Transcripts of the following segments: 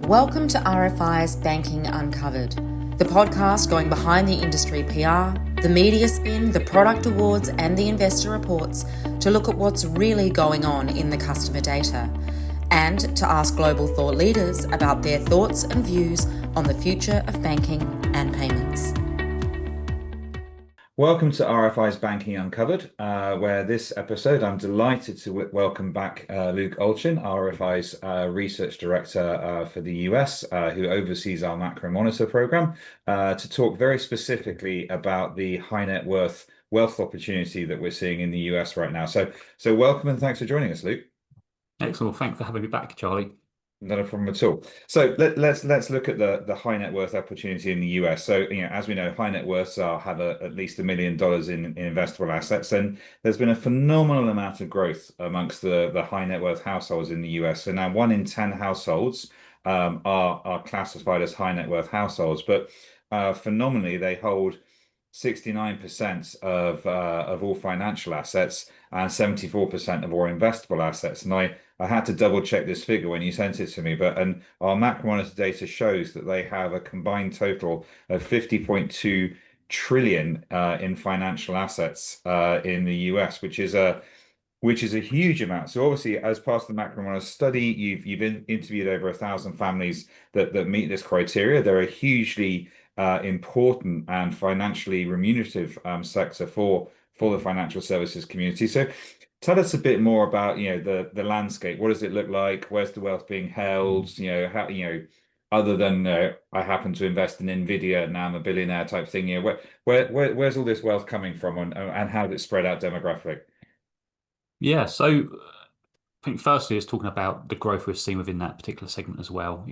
Welcome to RFI's Banking Uncovered, the podcast going behind the industry PR, the media spin, the product awards, and the investor reports to look at what's really going on in the customer data, and to ask global thought leaders about their thoughts and views on the future of banking and payments. Welcome to RFI's Banking Uncovered, where this episode I'm delighted to welcome back Luke Allchin, RFI's Research Director for the US, who oversees our MacroMonitor program, to talk very specifically about the high net worth wealth opportunity that we're seeing in the US right now. So welcome and thanks for joining us, Luke. Excellent. Thanks for having me back, Charlie. Not a problem at all. So let's look at the high net worth opportunity in the US. So as we know, high net worths have at least $1 million in investable assets, and there's been a phenomenal amount of growth amongst the high net worth households in the US. So now 1 in 10 households are classified as high net worth households, but phenomenally they hold 69% of all financial assets and 74% of all investable assets. And I had to double check this figure when you sent it to me, but our MacroMonitor data shows that they have a combined total of 50.2 trillion in financial assets in the US, which is a huge amount. So obviously, as part of the MacroMonitor study, you've interviewed over 1,000 families that meet this criteria. They're a hugely important and financially remunerative sector for the financial services community. So tell us a bit more about the landscape. What does it look like? Where's the wealth being held? How other than I happen to invest in Nvidia, now I'm a billionaire type thing. Where's all this wealth coming from, and how does it spread out demographically? Yeah, so I think firstly, it's talking about the growth we've seen within that particular segment as well.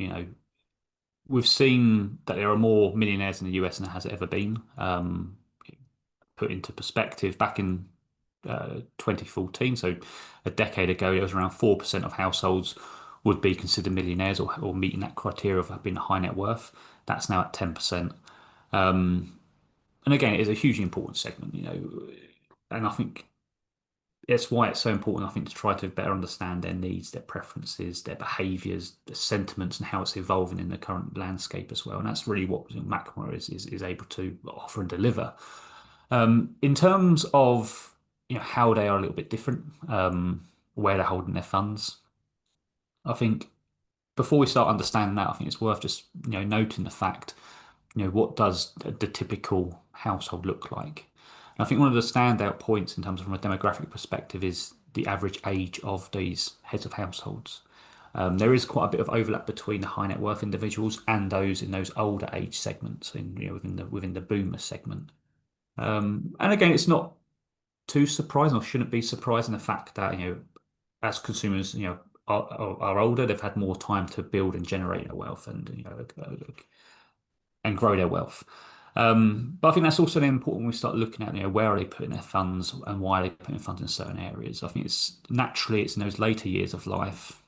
We've seen that there are more millionaires in the US than there has ever been. Put into perspective, back in 2014, so a decade ago, it was around 4% of households would be considered millionaires or meeting that criteria of being a high net worth. That's now at 10%. And again, it is a hugely important segment, and I think it's why it's so important, I think, to try to better understand their needs, their preferences, their behaviours, their sentiments, and how it's evolving in the current landscape as well. And that's really what MacroMonitor is able to offer and deliver. In terms of how they are a little bit different, where they're holding their funds, I think before we start understanding that, I think it's worth just noting the fact, what does the typical household look like? And I think one of the standout points in terms of from a demographic perspective is the average age of these heads of households. There is quite a bit of overlap between the high net worth individuals and those in those older age segments, within the boomer segment. And again, it's not too surprising, or shouldn't be surprising, the fact that as consumers are older, they've had more time to build and generate their wealth and grow their wealth. But I think that's also important when we start looking at where are they putting their funds and why are they putting funds in certain areas. I think it's in those later years of life,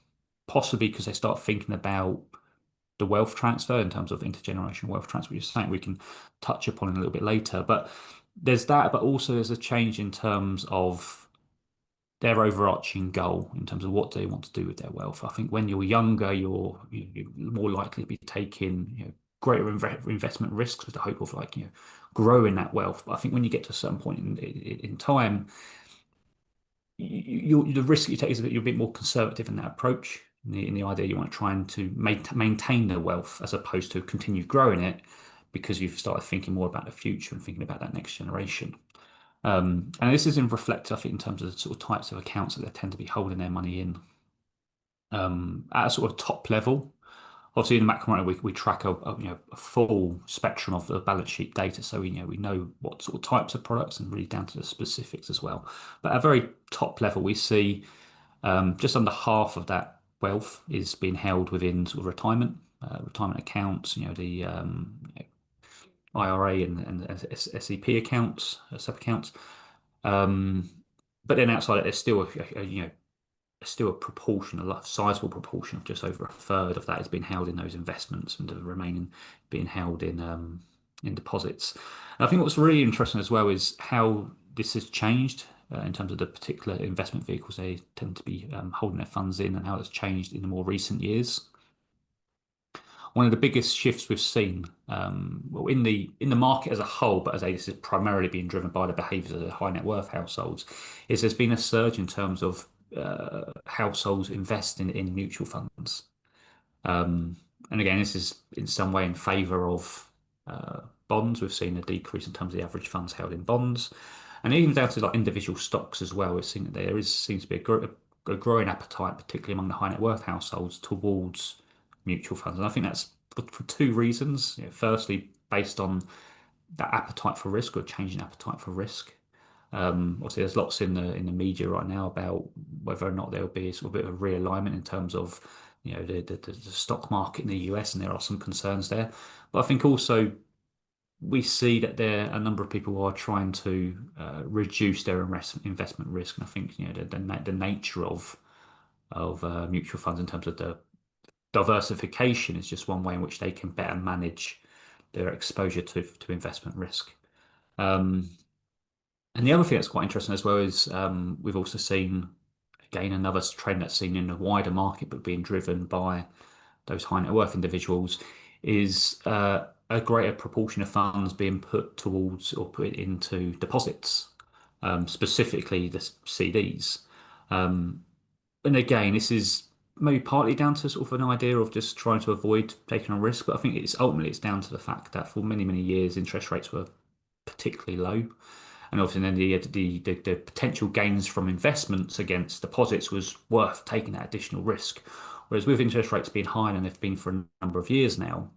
possibly because they start thinking about the wealth transfer in terms of intergenerational wealth transfer, which is something we can touch upon in a little bit later. But there's that, but also there's a change in terms of their overarching goal in terms of what they want to do with their wealth. I think when you're younger, you're more likely to be taking greater investment risks with the hope of growing that wealth. But I think when you get to a certain point in time, the risk you take is that you're a bit more conservative in that approach. In the idea you want to try and to maintain the wealth as opposed to continue growing it, because you've started thinking more about the future and thinking about that next generation. And this is reflected, I think, in terms of the sort of types of accounts that they tend to be holding their money in. At a sort of top level, obviously in the MacroMonitor we track a full spectrum of the balance sheet data, so we know what sort of types of products and really down to the specifics as well. But at a very top level, we see just under half of that wealth is being held within sort of retirement accounts, the IRA and SEP accounts, sub accounts. But then outside it, there's still a proportion, a sizable proportion of just over a third of that is being held in those investments, and the remaining being held in deposits. And I think what's really interesting as well is how this has changed in terms of the particular investment vehicles they tend to be holding their funds in, and how it's changed in the more recent years. one of the biggest shifts we've seen, well, in the market as a whole, but as this is primarily being driven by the behaviours of the high net worth households, is there's been a surge in terms of households investing in mutual funds. And again, this is in some way in favour of bonds. We've seen a decrease in terms of the average funds held in bonds, and even down to like individual stocks as well. We've seen that seems to be a growing appetite, particularly among the high net worth households, towards mutual funds. And I think that's for two reasons. Firstly, based on that appetite for risk or changing appetite for risk. Obviously, there's lots in the media right now about whether or not there will be a sort of bit of a realignment in terms of the stock market in the US, and there are some concerns there. But I think also we see that there are a number of people who are trying to reduce their investment risk, and I think the nature of mutual funds in terms of the diversification is just one way in which they can better manage their exposure to investment risk. And the other thing that's quite interesting as well is we've also seen, again, another trend that's seen in the wider market, but being driven by those high net worth individuals, is a greater proportion of funds being put towards or put into deposits, specifically the CDs. And again, this is maybe partly down to sort of an idea of just trying to avoid taking on risk, but I think it's down to the fact that for many, many years, interest rates were particularly low. And obviously then the potential gains from investments against deposits was worth taking that additional risk. Whereas with interest rates being higher than they've been for a number of years now,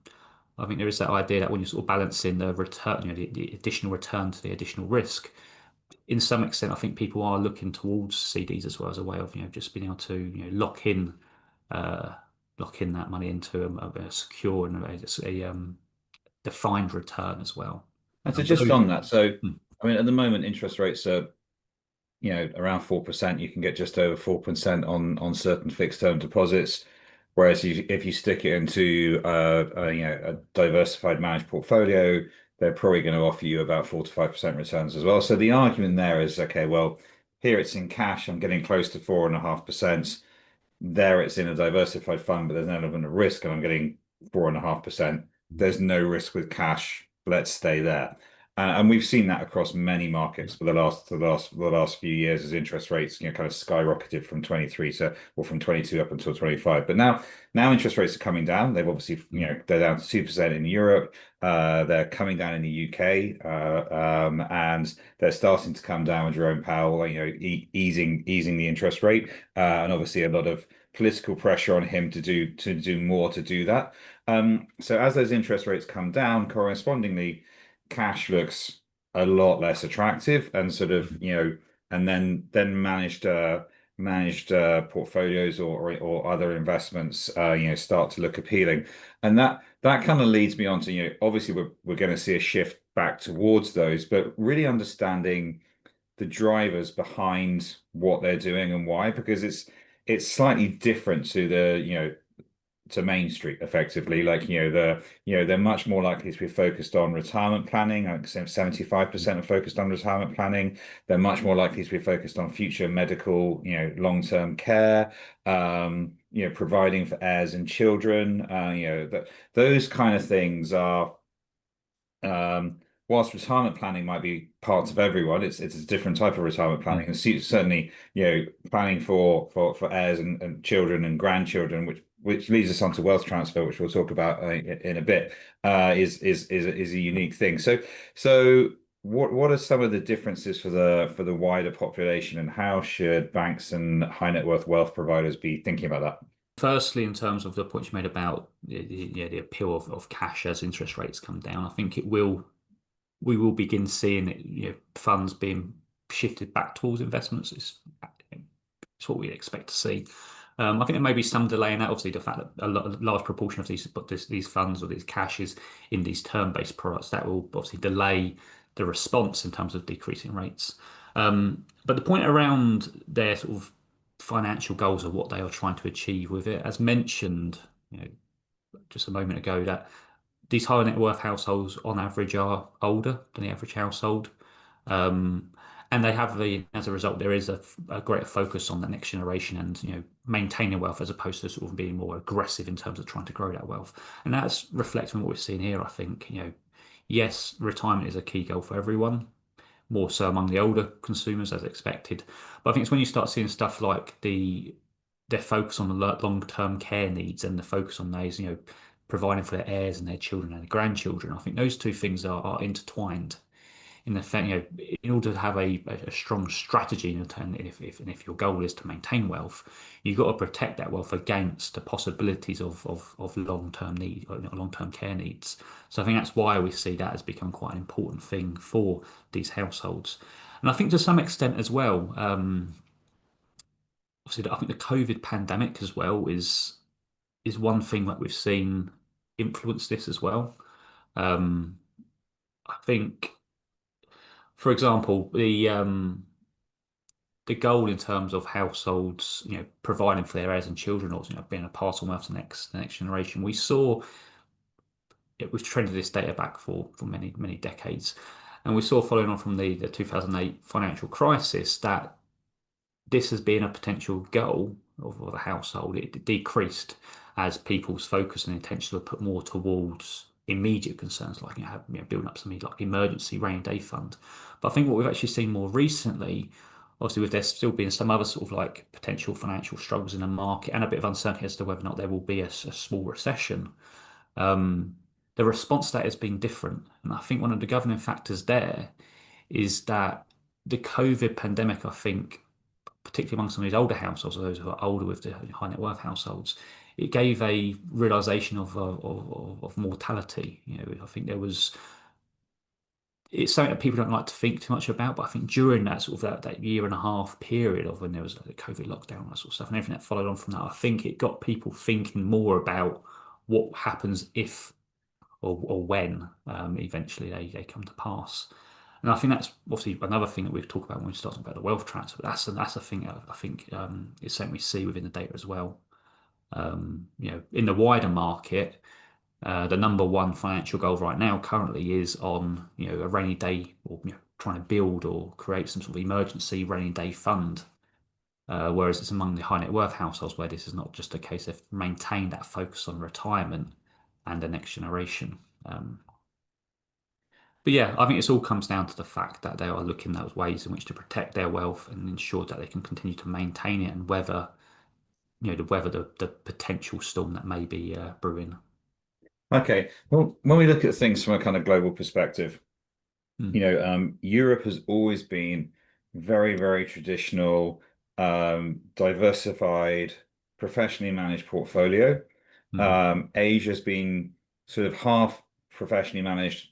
I think there is that idea that when you're sort of balancing the return, the additional return to the additional risk, in some extent, I think people are looking towards CDs as well as a way of just being able to uh, lock in that money into a secure and a defined return as well. And so But just on that, so Hmm. I mean, at the moment, interest rates are around 4%. You can get just over 4% on certain fixed term deposits. Whereas if you stick it into a diversified managed portfolio, they're probably going to offer you about 4 to 5% returns as well. So the argument there is, okay, well, here it's in cash, I'm getting close to 4.5%. There it's in a diversified fund, but there's an element of risk, and I'm getting 4.5%. There's no risk with cash. Let's stay there. And we've seen that across many markets for the last few years as interest rates, kind of skyrocketed from 23 to, or from 22 up until 25. But now interest rates are coming down. They've obviously, they're down to 2% in Europe. They're coming down in the UK, and they're starting to come down with Jerome Powell, easing the interest rate, and obviously a lot of political pressure on him to do more to do that. So as those interest rates come down, correspondingly, cash looks a lot less attractive, and sort of and then managed portfolios or other investments start to look appealing, and that kind of leads me on to obviously we're going to see a shift back towards those, but really understanding the drivers behind what they're doing and why, because it's slightly different to to Main Street effectively. Like, they're much more likely to be focused on retirement planning. I think 75% are focused on retirement planning. They're much more likely to be focused on future medical, long-term care, providing for heirs and children. Those kind of things are, whilst retirement planning might be part of everyone, it's a different type of retirement planning. And certainly, planning for heirs and children and grandchildren, which leads us on to wealth transfer, which we'll talk about in a bit, is a unique thing. So what are some of the differences for the wider population, and how should banks and high net worth wealth providers be thinking about that? Firstly, in terms of the point you made about the appeal of cash as interest rates come down, I think we will begin seeing funds being shifted back towards investments. It's what we expect to see. I think there may be some delay in that. Obviously, the fact that a large proportion of these funds or these cash is in these term-based products, that will obviously delay the response in terms of decreasing rates. But the point around their sort of financial goals of what they are trying to achieve with it, as mentioned, just a moment ago, that these high net worth households on average are older than the average household. And they have as a result, there is a greater focus on the next generation and, maintaining wealth as opposed to sort of being more aggressive in terms of trying to grow that wealth. And that's reflecting what we're seeing here, I think. Yes, retirement is a key goal for everyone, more so among the older consumers as expected. But I think it's when you start seeing stuff like their focus on the long-term care needs and the focus on those, providing for their heirs and their children and their grandchildren. I think those two things are intertwined in the fact, in order to have a strong strategy in turn, if your goal is to maintain wealth, you've got to protect that wealth against the possibilities of long-term need, long-term care needs. So I think that's why we see that has become quite an important thing for these households. And I think to some extent as well, obviously, I think the COVID pandemic as well is one thing that we've seen influence this as well. Um, I think, for example, the goal in terms of households, providing for their heirs and children, or being a pass on wealth to the next generation, we saw we've trended this data back for many many decades, and we saw following on from the 2008 financial crisis that this has been a potential goal of a household. It decreased as people's focus and intention were put more towards immediate concerns like building up some like emergency rainy day fund. But I think what we've actually seen more recently, obviously with there still being some other sort of like potential financial struggles in the market and a bit of uncertainty as to whether or not there will be a small recession, um, the response to that has been different. And I think one of the governing factors there is that the COVID pandemic, I think, particularly among some of these older households, or those who are older with the high net worth households, it gave a realization of mortality. I think it's something that people don't like to think too much about, but I think during that sort of that year and a half period of when there was like the COVID lockdown and that sort of stuff and everything that followed on from that, I think it got people thinking more about what happens if or when eventually they come to pass. And I think that's obviously another thing that we've talked about when we start talking about the wealth transfer. That's a thing I think is something we see within the data as well. In the wider market, the number one financial goal right now currently is on a rainy day or trying to build or create some sort of emergency rainy day fund. Whereas it's among the high net worth households where this is not just a case of maintain that focus on retirement and the next generation. But yeah, I think it all comes down to the fact that they are looking at ways in which to protect their wealth and ensure that they can continue to maintain it and weather, the potential storm that may be brewing. Okay. Well, when we look at things from a kind of global perspective, Mm, Europe has always been very, very traditional, diversified, professionally managed portfolio. mm, Asia's been sort of half professionally managed,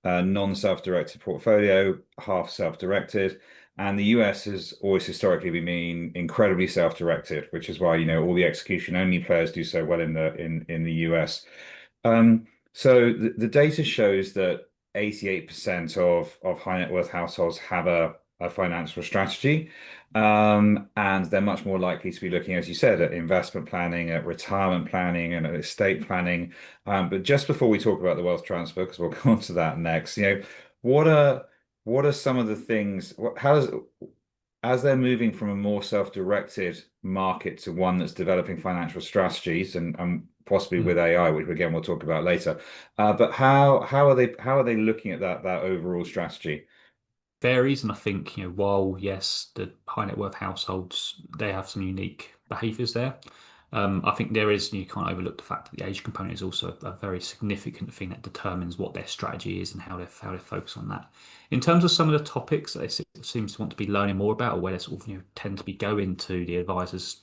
non-self-directed portfolio, half self-directed. And the US has always historically been incredibly self-directed, which is why, all the execution only players do so well in the US. So the data shows that 88% of high net worth households have a financial strategy. And they're much more likely to be looking, as you said, at investment planning, at retirement planning, and at estate planning. But just before we talk about the wealth transfer, because we'll come on to that next, what are what are some of the things, how does as they're moving from a more self-directed market to one that's developing financial strategies and possibly with mm. AI, which again we'll talk about later. But how are they looking at that overall strategy? Varies, and I think while yes, the high net worth households they have some unique behaviours there. I think there is you can't overlook the fact that the age component is also a very significant thing that determines what their strategy is and how they focus on that. In terms of some of the topics that they seem to want to be learning more about, or where they sort of tend to be going to the advisors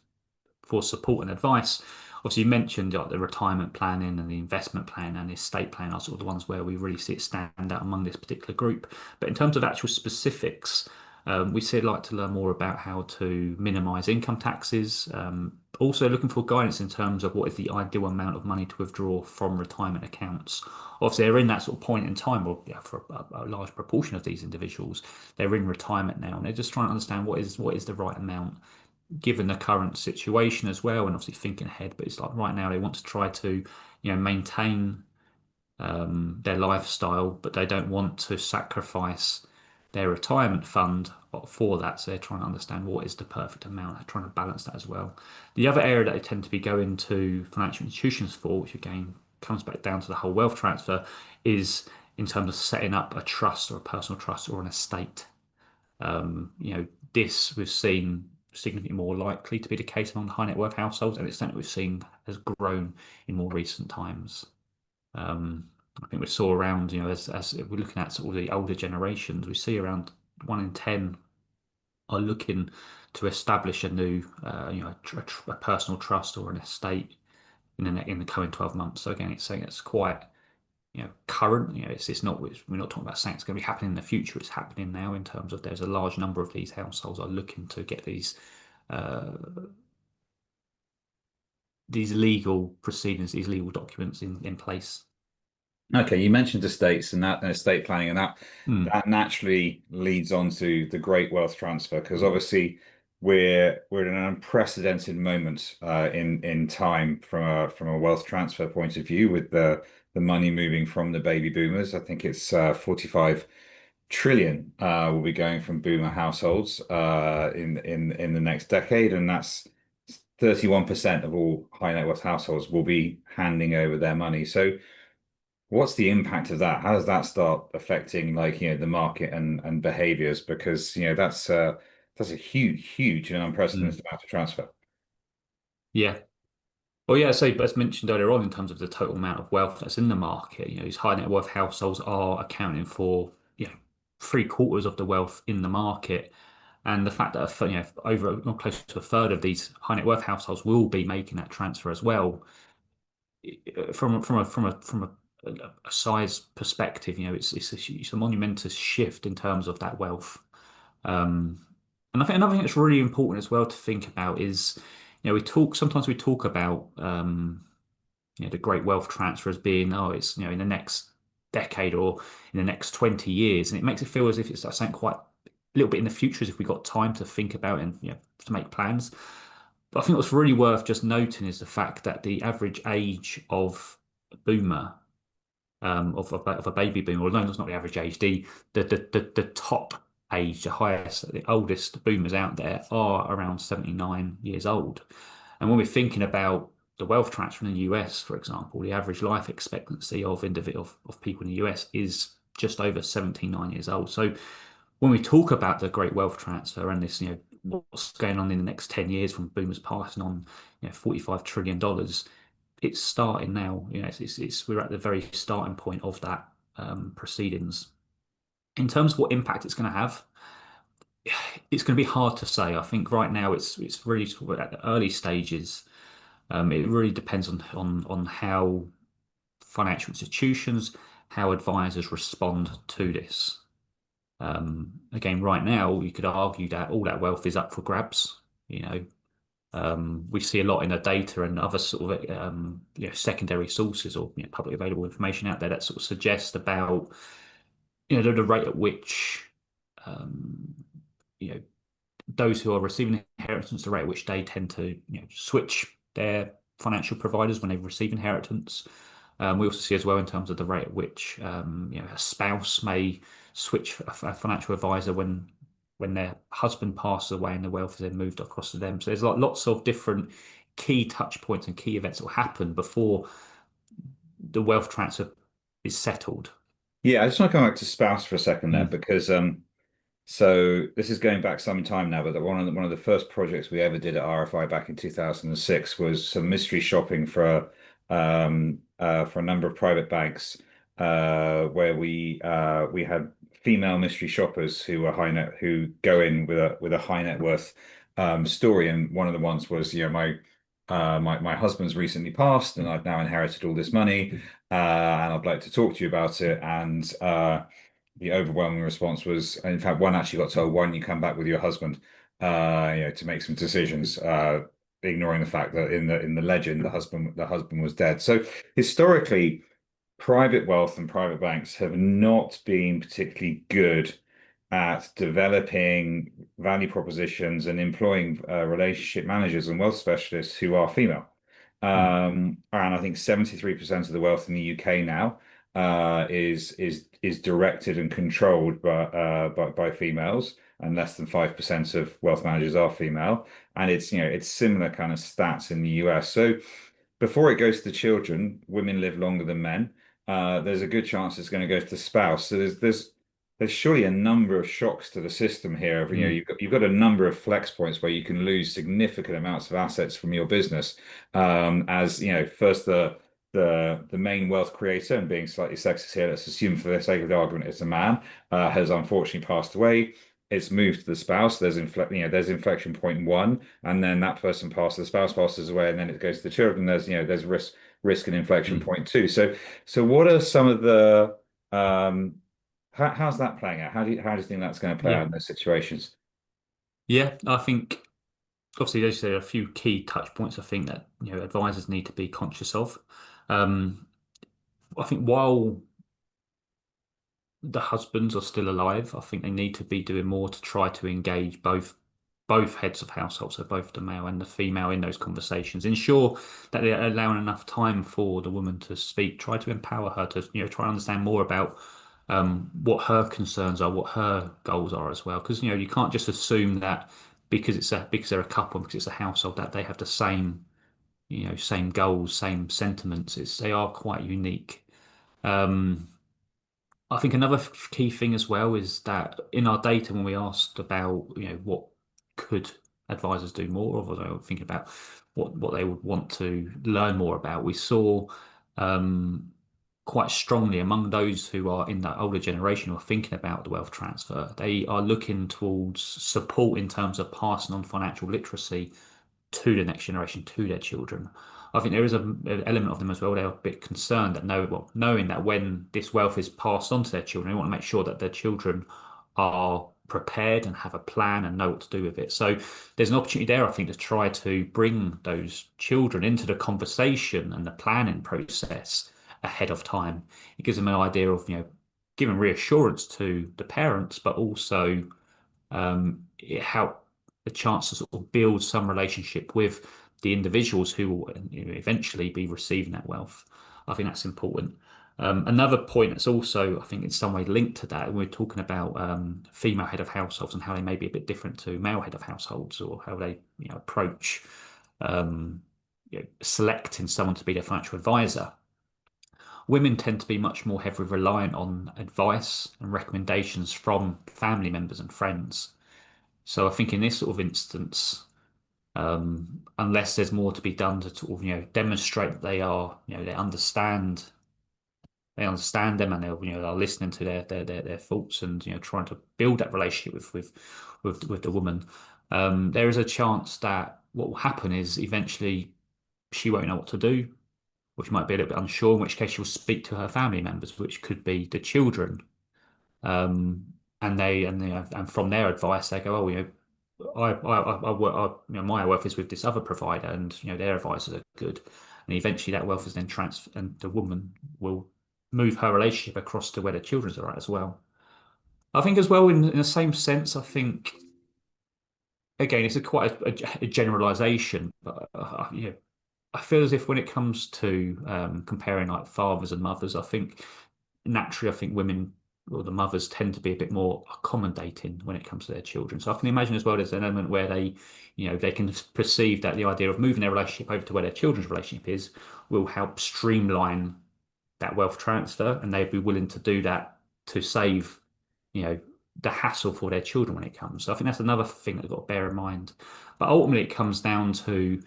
for support and advice. Obviously, you mentioned like the retirement planning and the investment plan and the estate plan are sort of the ones where we really see it stand out among this particular group. But in terms of actual specifics, we would like to learn more about how to minimise income taxes. Also looking for guidance in terms of what is the ideal amount of money to withdraw from retirement accounts. Obviously, they're in that sort of point in time, or yeah, for a large proportion of these individuals, they're in retirement now, and they're just trying to understand what is the right amount given the current situation as well, and obviously thinking ahead. But it's like right now they want to try to, maintain their lifestyle, but they don't want to sacrifice their retirement fund for that. So they're trying to understand what is the perfect amount. They're trying to balance that as well. The other area that they tend to be going to financial institutions for, which again comes back down to the whole wealth transfer, is in terms of setting up a trust or a personal trust or an estate. This we've seen significantly more likely to be the case among high net worth households, and it's something we've seen has grown in more recent times. I think we saw around, as we're looking at sort of the older generations, we see around 1 in 10 are looking to establish a new, a personal trust or an estate in the coming 12 months. So again, it's saying it's quite, current. It's not we're not talking about saying it's going to be happening in the future. It's happening now in terms of there's a large number of these households are looking to get uh, these legal proceedings, these legal documents in place. Okay, you mentioned estates and that and estate planning, and that Mm. that naturally leads on to the great wealth transfer because obviously we're in an unprecedented moment in time from a wealth transfer point of view with the money moving from the baby boomers. I think it's 45 trillion will be going from boomer households in the next decade, and that's 31% of all high net worth households will be handing over their money. So what's the impact of that? How does that start affecting the market and behaviors? Because that's a huge and Mm. unprecedented amount of transfer. Yeah. Well, yeah, so as mentioned earlier on, in terms of the total amount of wealth that's in the market, these high net worth households are accounting for, 3/4 of the wealth in the market. And the fact that, over or close to a third of these high net worth households will be making that transfer as well, from a size perspective, it's a monumentous shift in terms of that wealth. Um, and I think another thing that's really important as well to think about is, we talk about, the great wealth transfer as being, oh, it's, in the next decade or in the next 20 years. And it makes it feel as if it's something quite a little bit in the future, as if we've got time to think about and, to make plans. But I think what's really worth just noting is the fact that the average age of a boomer, of a baby boomer, or no, that's not the average age, the top age, the highest, the oldest boomers out there are around 79 years old. And when we're thinking about the wealth transfer in the US, for example, the average life expectancy of people in the US is just over 79 years old. So when we talk about the great wealth transfer and this, what's going on in the next 10 years from boomers passing on, $45 trillion, it's starting now. We're at the very starting point of that proceedings. In terms of what impact it's going to have, it's going to be hard to say. I think right now it's really sort of at the early stages. It really depends on how financial institutions, how advisors respond to this. Again, right now, you could argue that all that wealth is up for grabs. We see a lot in the data and other sort of secondary sources or publicly available information out there that sort of suggest about the rate at which um, you know those who are receiving inheritance, the rate at which they tend to switch their financial providers when they receive inheritance. We also see as well in terms of the rate at which a spouse may switch a financial advisor when their husband passes away and the wealth is then moved across to them. So there's lots of different key touch points and key events that will happen before the wealth transfer is settled. Yeah, I just want to come back to spouse for a second there Mm, because so this is going back some time now, but one of the first projects we ever did at RFI back in 2006 was some mystery shopping for a number of private banks where we had female mystery shoppers who were who go in with a high net worth story, and one of the ones was my husband's recently passed and I've now inherited all this money and I'd like to talk to you about it. And the overwhelming response was, in fact, one actually got told, "Why don't you come back with your husband, to make some decisions," ignoring the fact that in the legend, the husband was dead. So historically, private wealth and private banks have not been particularly good at developing value propositions and employing relationship managers and wealth specialists who are female. mm, And I think 73% of the wealth in the UK now is directed and controlled by females, and less than 5% of wealth managers are female. And it's similar kind of stats in the US. So before it goes to children, women live longer than men. There's a good chance it's going to go to the spouse. So there's surely a number of shocks to the system here. Mm. You've got a number of flex points where you can lose significant amounts of assets from your business. As first the main wealth creator, and being slightly sexist here, let's assume for the sake of the argument it's a man, has unfortunately passed away. It's moved to the spouse. There's inflection point one, and then that person passes, the spouse passes away, and then it goes to the children. There's risk and inflection Mm. point two. So what are some of the how's that playing out? How do you think that's going to play Yeah. out in those situations? Yeah, I think obviously there's a few key touch points I think that advisors need to be conscious of. Um, I think while the husbands are still alive, I think they need to be doing more to try to engage both heads of households, so both the male and the female, in those conversations. Ensure that they're allowing enough time for the woman to speak. Try to empower her to try to understand more about what her concerns are, what her goals are as well. Because you can't just assume that because they're a couple, because it's a household, that they have the same goals, same sentiments. They are quite unique. Um, I think another key thing as well is that in our data, when we asked about, what could advisors do more of, or they were thinking about what they would want to learn more about, we saw um, quite strongly among those who are in that older generation who are thinking about the wealth transfer, they are looking towards support in terms of passing on financial literacy to the next generation, to their children. I think there is an element of them as well. They're a bit concerned that knowing that when this wealth is passed on to their children, they want to make sure that their children are prepared and have a plan and know what to do with it. So there's an opportunity there, I think, to try to bring those children into the conversation and the planning process ahead of time. It gives them an idea of, giving reassurance to the parents, but also it help the chance to sort of build some relationship with the individuals who will eventually be receiving that wealth. I think that's important. Another point that's also, I think, in some way linked to that, we're talking about female head of households and how they may be a bit different to male head of households, or how they approach um, selecting someone to be their financial advisor. Women tend to be much more heavily reliant on advice and recommendations from family members and friends. So I think in this sort of instance, unless there's more to be done to sort of, demonstrate that they understand them, and they're listening to their thoughts, and trying to build that relationship with the woman, there is a chance that what will happen is eventually she won't know what to do, or she might be a little bit unsure, in which case she'll speak to her family members, which could be the children. Um, and from their advice, they go, oh, I work, my wealth is with this other provider, and their advisors are good, and eventually that wealth is then transferred, and the woman will move her relationship across to where the children's are at as well. I think as well, in the same sense, I think again it's quite a generalization, but I feel as if when it comes to comparing like fathers and mothers, I think naturally, I think women or the mothers tend to be a bit more accommodating when it comes to their children. So I can imagine as well there's an element where they can perceive that the idea of moving their relationship over to where their children's relationship is will help streamline that wealth transfer, and they'd be willing to do that to save, you know, the hassle for their children when it comes. So I think that's another thing that they've got to bear in mind. But ultimately, it comes down to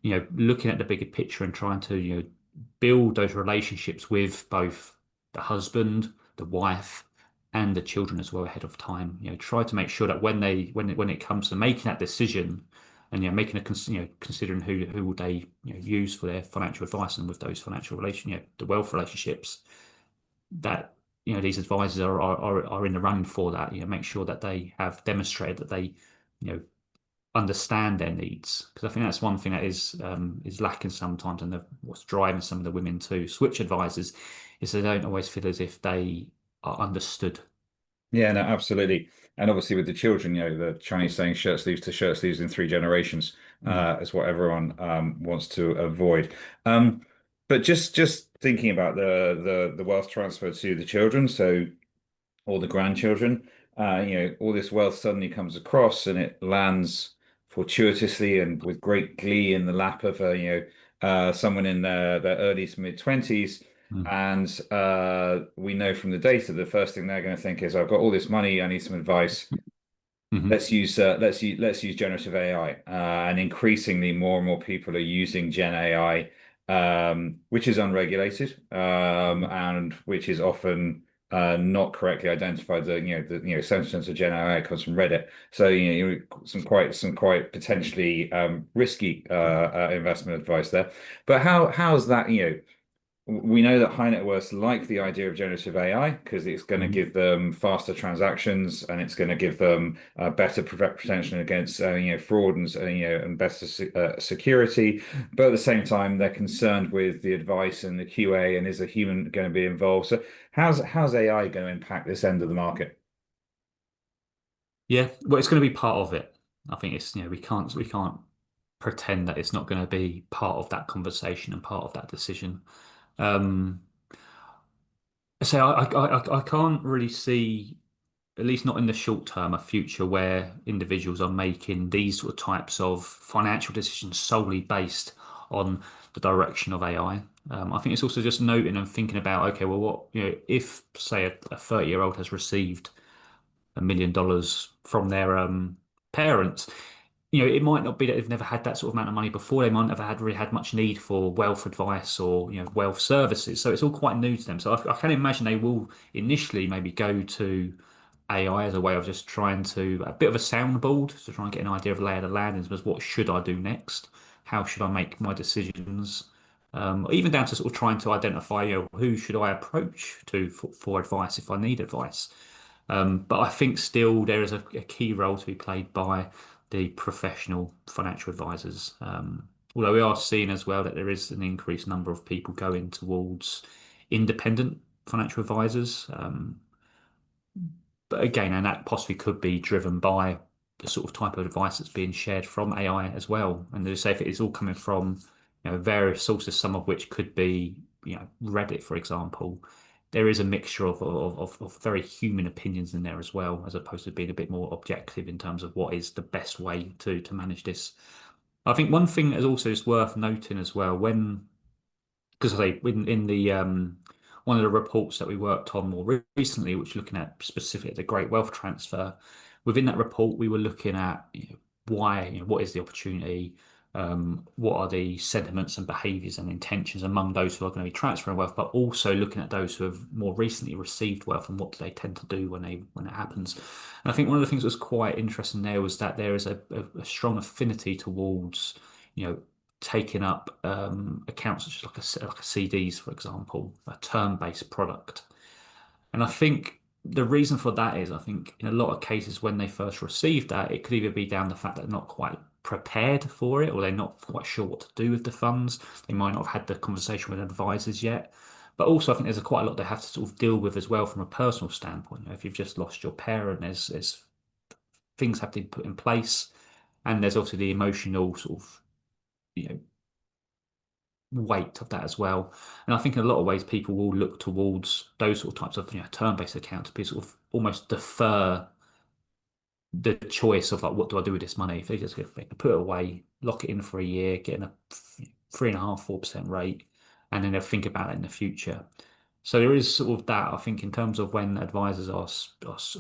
looking at the bigger picture and trying to, build those relationships with both the husband, the wife, and the children as well ahead of time. Try to make sure that when it comes to making that decision, and making considering who will they use for their financial advice, and with those financial the wealth relationships, that these advisors are in the running for that. Make sure that they have demonstrated that they you know understand their needs, because I think that's one thing that is lacking sometimes, and what's driving some of the women to switch advisors is they don't always feel as if they are understood. Yeah, no, absolutely. And obviously with the children, the Chinese saying shirt sleeves to shirt sleeves in 3 generations Mm. is what everyone wants to avoid. But just thinking about the wealth transfer to the children, so or the grandchildren, all this wealth suddenly comes across and it lands fortuitously and with great glee in the lap of someone in their early to mid 20s. Mm. And we know from the data the first thing they're going to think is, I've got all this money, I need some advice. Mhm. Let's use generative AI, and increasingly more and more people are using Gen AI, which is unregulated, and which is often not correctly identified. 70% of Gen AI comes from Reddit, so some quite potentially risky investment advice there. But how's that? We know that high net worths like the idea of generative AI because it's going to Mhm. give them faster transactions and it's going to give them better protection against fraud and better security. But at the same time, they're concerned with the advice and the QA and is a human going to be involved? So how's AI going to impact this end of the market? Yeah, well, it's going to be part of it. I think it's, we can't pretend that it's not going to be part of that conversation and part of that decision. Um, so I can't really see, at least not in the short term, a future where individuals are making these sort of types of financial decisions solely based on the direction of AI. I think it's also just noting and thinking about, okay, well, if, say, a 30-year-old has received $1 million from their parents, it might not be that they've never had that sort of amount of money before. They might never had really had much need for wealth advice or wealth services. So it's all quite new to them. So I can imagine they will initially maybe go to AI as a way of just trying to a bit of a soundboard to try and get an idea of lay of the land as what should I do next? How should I make my decisions? Or even down to sort of trying to identify, who should I approach to for advice if I need advice. But I think still there is a key role to be played by the professional financial advisors. Although we are seeing as well that there is an increased number of people going towards independent financial advisors. But again, and that possibly could be driven by the sort of type of advice that's being shared from AI as well. And they say if it is all coming from, various sources, some of which could be, Reddit, for example, there is a mixture of very human opinions in there as well, as opposed to being a bit more objective in terms of what is the best way to manage this. I think one thing that is also just worth noting as well, because I say in the one of the reports that we worked on more recently, which looking at specifically the great wealth transfer, within that report we were looking at why, what is the opportunity, what are the sentiments and behaviours and intentions among those who are going to be transferring wealth, but also looking at those who have more recently received wealth and what do they tend to do when it happens. And I think one of the things that was quite interesting there was that there is a strong affinity towards you know taking up accounts such as like a CDs, for example, a term-based product. And I think the reason for that is I think in a lot of cases when they first receive that, it could either be down to the fact that they're not quite prepared for it or they're not quite sure what to do with the funds. They might not have had the conversation with advisors yet. But also, I think there's quite a lot they have to sort of deal with as well from a personal standpoint. If you've just lost your parent, there's things have to be put in place, and there's also the emotional sort of you know weight of that as well. And I think in a lot of ways, people will look towards those sort of types of term-based accounts to sort of almost defer the choice of like, what do I do with this money? If they can put it away, lock it in for a year, getting a 3.5%, 4% rate, and then they'll think about it in the future. So there is sort of that, I think, in terms of when advisors are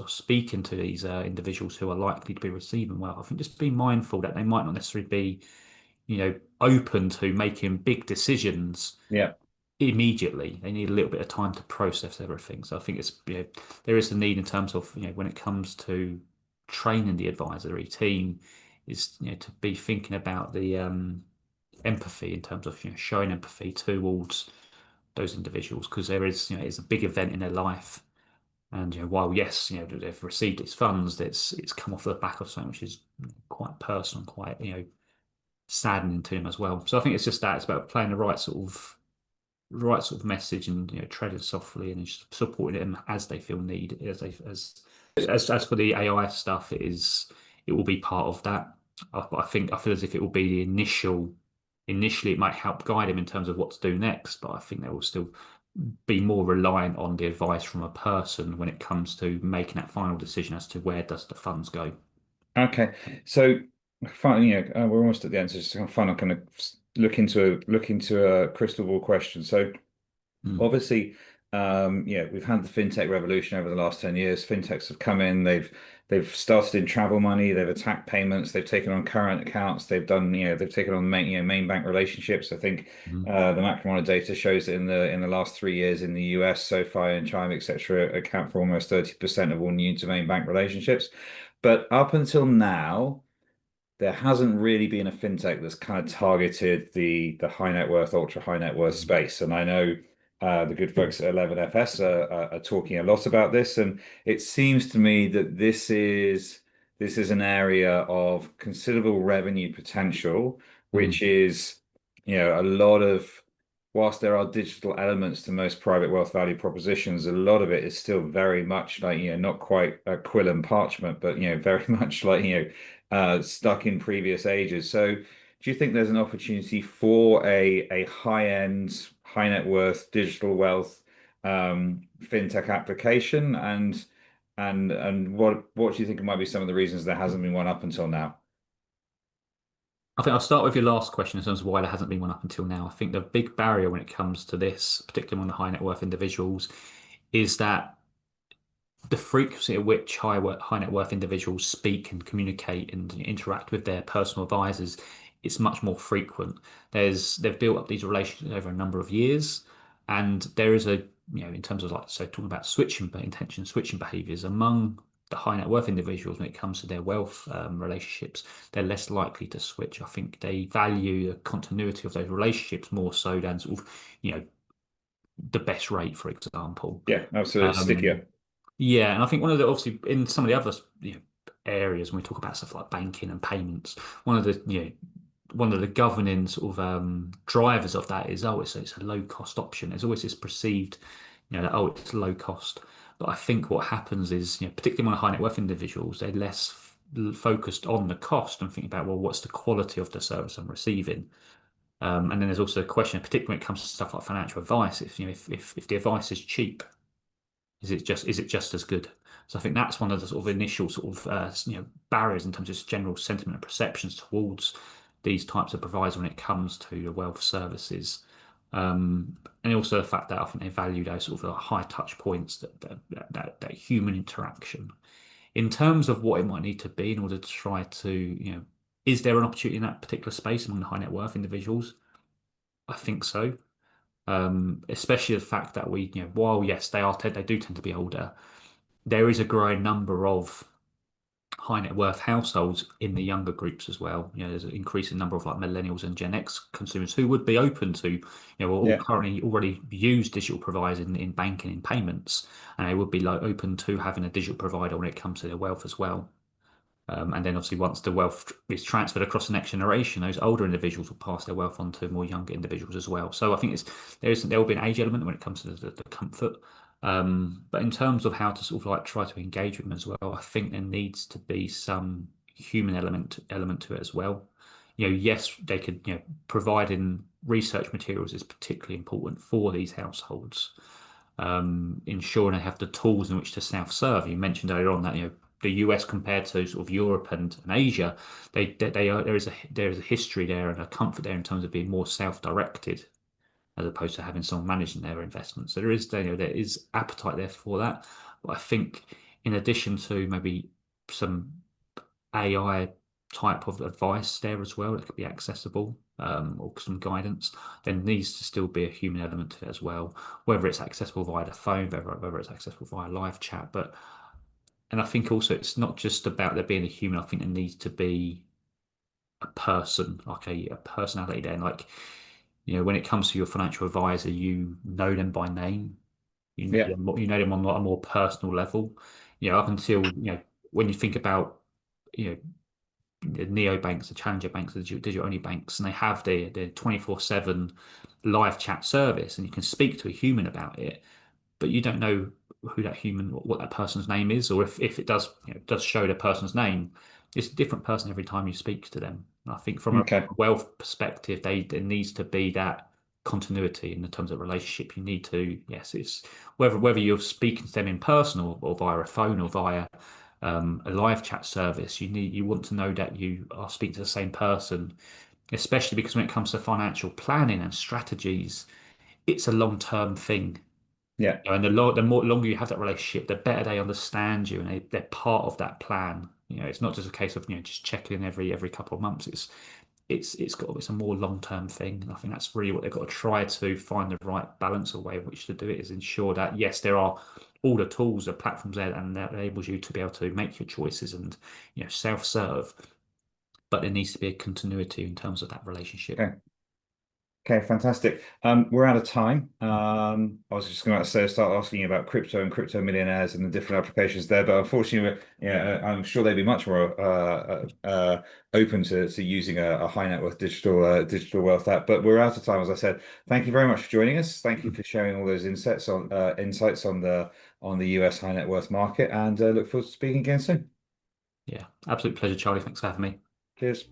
speaking to these individuals who are likely to be receiving wealth. I think just be mindful that they might not necessarily be, open to making big decisions Yeah. immediately. They need a little bit of time to process everything. So I think there is a need in terms of when it comes to training the advisory team is to be thinking about the empathy in terms of showing empathy towards those individuals because there is it's a big event in their life. And while yes, they've received its funds, it's come off the back of something which is quite personal, quite saddening to them as well. So I think it's just that it's about playing the right sort of message and treading softly and just supporting them as they feel need as for the AI stuff, it will be part of that. I feel as if it will be the initial initially it might help guide him in terms of what to do next, but I think they will still be more reliant on the advice from a person when it comes to making that final decision as to where does the funds go. Okay, so finally, we're almost at the end. So just kind of final, kind of look into a crystal ball question. So Mm. obviously, we've had the fintech revolution over the last 10 years. Fintechs have come in, they've started in travel money, they've attacked payments, they've taken on current accounts, they've taken on main bank relationships. I think Mm. the MacroMonitor data shows that in the last 3 years in the US, SoFi and Chime, etc., account for almost 30% of all new to main bank relationships. But up until now, there hasn't really been a fintech that's kind of targeted the high net worth, ultra high net worth space. And I know the good folks at 11FS are talking a lot about this, and it seems to me that this is an area of considerable revenue potential, Mm. which is, a lot of, whilst there are digital elements to most private wealth value propositions, a lot of it is still very much like, not quite a quill and parchment, but, very much like, stuck in previous ages. So do you think there's an opportunity for a high-end, high net worth digital wealth fintech application? And what do you think might be some of the reasons there hasn't been one up until now? I think I'll start with your last question in terms of why there hasn't been one up until now. I think the big barrier when it comes to this, particularly among the high net worth individuals, is that the frequency at which high net worth individuals speak and communicate and interact with their personal advisors is much more frequent. They've built up these relationships over a number of years, and there is in terms of like so talking about intention switching behaviors among the high net worth individuals when it comes to their wealth relationships, they're less likely to switch. I think they value the continuity of those relationships more so than sort of, the best rate, for example. Yeah, absolutely. Um, Stickier. yeah, and I think one of the obviously in some of the other areas when we talk about stuff like banking and payments, one of the one of the governing sort of drivers of that is it's a low cost option. There's always this perceived that it's low cost, but I think what happens is particularly among high net worth individuals they're less focused on the cost and thinking about well what's the quality of the service I'm receiving. And then there's also a question, particularly when it comes to stuff like financial advice, if the advice is cheap, is it just as good? So I think that's one of the sort of initial sort of barriers in terms of just general sentiment and perceptions towards these types of providers when it comes to the wealth services. And also the fact that I think they value those sort of high touch points, that human interaction. In terms of what it might need to be in order to try to, is there an opportunity in that particular space among the high net worth individuals? I think so. Especially the fact that while yes, they do tend to be older, there is a growing number of high net worth households in the younger groups as well. There's an increasing number of like millennials and Gen X consumers who would be open to, all Yeah. currently already use digital providers in banking and payments, and they would be like open to having a digital provider when it comes to their wealth as well. And then obviously once the wealth is transferred across the next generation, those older individuals will pass their wealth on to more younger individuals as well. So I think there will be an age element when it comes to the comfort. But in terms of how to sort of like try to engage with them as well, I think there needs to be some human element to it as well. Yes, they could, providing research materials is particularly important for these households. Ensuring they have the tools in which to self-serve. You mentioned earlier on that the US compared to sort of Europe and Asia, there is a history there and a comfort there in terms of being more self-directed as opposed to having someone managing their investments. So there is appetite there for that. But I think in addition to maybe some AI type of advice there as well that could be accessible, or some guidance, there needs to still be a human element to it as well, whether it's accessible via the phone, whether it's accessible via live chat. And I think also it's not just about there being a human. I think there needs to be a person, like a personality there. And like, when it comes to your financial advisor, you know them by name. Yeah. You know them on a more personal level. Up until, when you think about, you know, the neobanks, the challenger banks, the digital only banks, and they have their 24/7 live chat service, and you can speak to a human about it, but you don't know who that human, what that person's name is, or if it does show the person's name, it's a different person every time you speak to them. And I think from a Okay. wealth perspective, there needs to be that continuity in the terms of relationship. You need to, yes, it's whether you're speaking to them in person or via a phone or via a live chat service, you want to know that you are speaking to the same person, especially because when it comes to financial planning and strategies, it's a long-term thing. Yeah. And the more longer you have that relationship, the better they understand you and they're part of that plan. It's not just a case of just checking in every couple of months. It's a more long-term thing. And I think that's really what they've got to try to find the right balance or way in which to do it, is ensure that yes, there are all the tools, the platforms there, and that enables you to be able to make your choices and self-serve, but there needs to be a continuity in terms of that relationship. Okay. Okay, fantastic. We're out of time. I was just going to say, start asking you about crypto and crypto millionaires and the different applications there, but unfortunately, yeah, I'm sure they'd be much more open to using a high net worth digital wealth app. But we're out of time, as I said. Thank you very much for joining us. Thank you for sharing all those insights on the US high net worth market, and look forward to speaking again soon. Yeah, absolute pleasure, Charlie. Thanks for having me. Cheers.